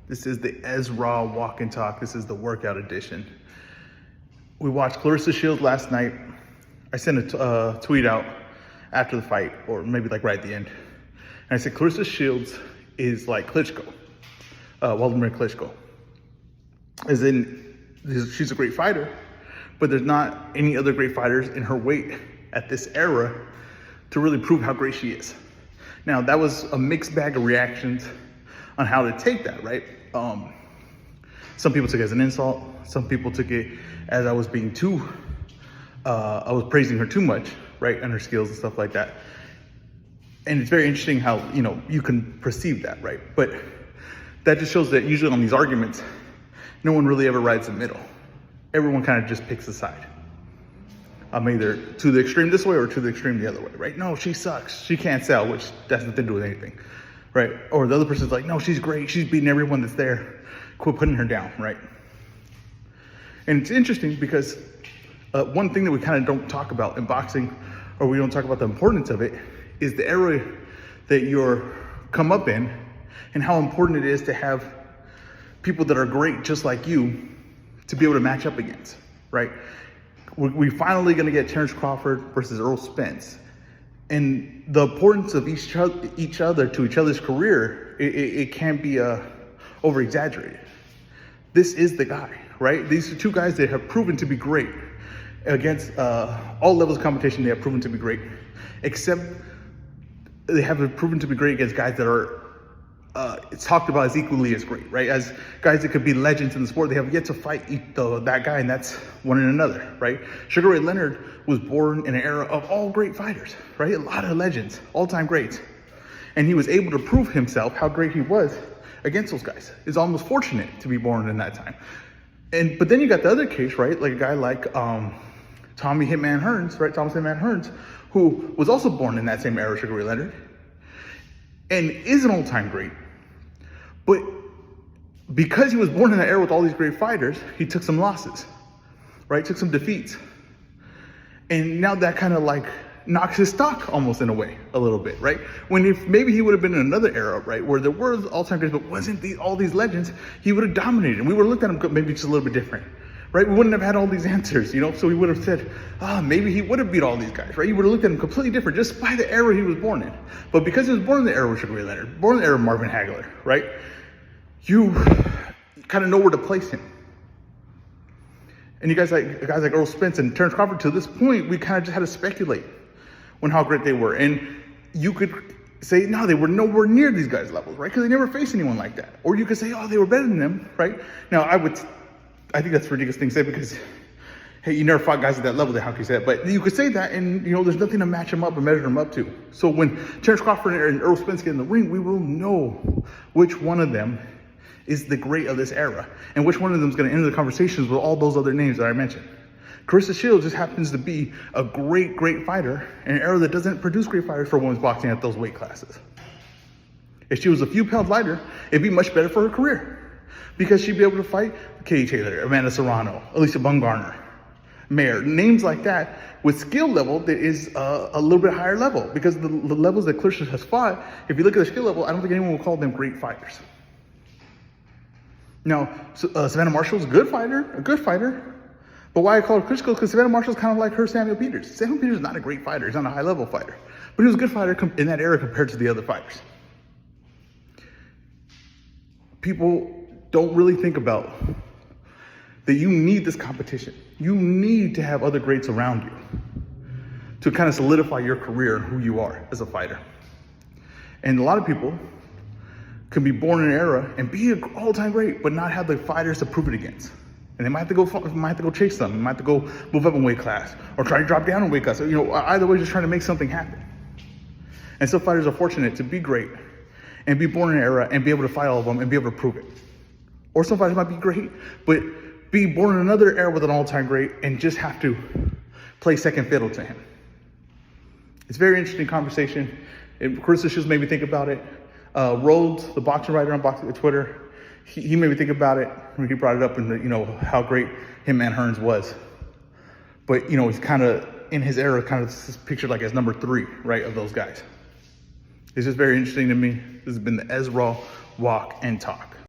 This is the Ezra Walk and Talk. This is the workout edition. We watched Claressa Shields last night. I sent a tweet out after the fight, or maybe like right at the end. And I said, Claressa Shields is like Klitschko, Wladimir Klitschko. As in, she's a great fighter, but there's not any other great fighters in her weight at this era to really prove how great she is. Now, that was a mixed bag of reactions on how to take that, right? Some people took it as an insult. Some people took it as I was being I was praising her too much, right? And her skills and stuff like that. And it's very interesting how, you can perceive that, right? But that just shows that usually on these arguments, no one really ever rides the middle. Everyone kind of just picks a side. I'm either to the extreme this way or to the extreme the other way, right? No, she sucks. She can't sell, which has nothing to do with anything, right? Or the other person's like, no, she's great. She's beating everyone that's there. Quit putting her down, right? And it's interesting because one thing that we kind of don't talk about in boxing, or we don't talk about the importance of it, is the era that you're come up in and how important it is to have people that are great just like you to be able to match up against, right? We're finally going to get Terrence Crawford versus Errol Spence. And the importance of each other to each other's career, it can't be over-exaggerated. This is the guy, right? These are two guys that have proven to be great against all levels of competition. They have proven to be great, except they have proven to be great against guys that are it's talked about as equally as great, right? As guys that could be legends in the sport, they have yet to fight that guy, and that's one and another, right? Sugar Ray Leonard was born in an era of all great fighters, right? A lot of legends, all-time greats. And he was able to prove himself how great he was against those guys. It's almost fortunate to be born in that time. But then you got the other case, right? Like a guy like Tommy Hitman Hearns, right? Thomas Hitman Hearns, who was also born in that same era, Sugar Ray Leonard, and is an all-time great. But because he was born in that era with all these great fighters, he took some losses, right? Took some defeats. And now that kind of like knocks his stock almost in a way, a little bit, right? When if maybe he would have been in another era, right, where there were all-time greats, but wasn't all these legends, he would have dominated. And we would have looked at him maybe just a little bit different, right? We wouldn't have had all these answers, So we would have said, maybe he would have beat all these guys, right? You would have looked at him completely different just by the era he was born in. But because he was born in the era of Sugar Ray Leonard, born in the era of Marvin Hagler, right? You kind of know where to place him. And you guys like Errol Spence and Terrence Crawford, to this point, we kind of just had to speculate on how great they were. And you could say, no, they were nowhere near these guys' levels, right? Because they never faced anyone like that. Or you could say, oh, they were better than them, right? Now, I think that's a ridiculous thing to say because, hey, you never fought guys at that level, how can you say that? But you could say that and, there's nothing to match them up or measure them up to. So when Terrence Crawford and Errol Spence get in the ring, we will know which one of them is the great of this era and which one of them is going to enter the conversations with all those other names that I mentioned. Claressa Shields just happens to be a great, great fighter in an era that doesn't produce great fighters for women's boxing at those weight classes. If she was a few pounds lighter, it'd be much better for her career because she'd be able to fight Katie Taylor, Amanda Serrano, Alicia Bumgarner, Mayer, names like that with skill level that is a little bit higher level because the levels that Claressa has fought, if you look at the skill level, I don't think anyone will call them great fighters. Now, Savannah Marshall's a good fighter. But why I call her Klitschko is because Savannah Marshall's kind of like her Samuel Peters. Samuel Peters is not a great fighter. He's not a high-level fighter. But he was a good fighter in that era compared to the other fighters. People don't really think about that you need this competition. You need to have other greats around you to kind of solidify your career and who you are as a fighter. And a lot of people can be born in an era and be an all-time great, but not have the fighters to prove it against. And they might have to go chase them. They might have to go move up in weight class or try to drop down in weight class. Either way, just trying to make something happen. And some fighters are fortunate to be great and be born in an era and be able to fight all of them and be able to prove it. Or some fighters might be great, but be born in another era with an all-time great and just have to play second fiddle to him. It's a very interesting conversation. Claressa Shields made me think about it. Rhodes, the boxing writer on Twitter, he made me think about it when he brought it up and how great Hitman Hearns was. But he's kind of in his era, kind of pictured like as number 3, right, of those guys. It's just very interesting to me. This has been the Ezra Walk and Talk.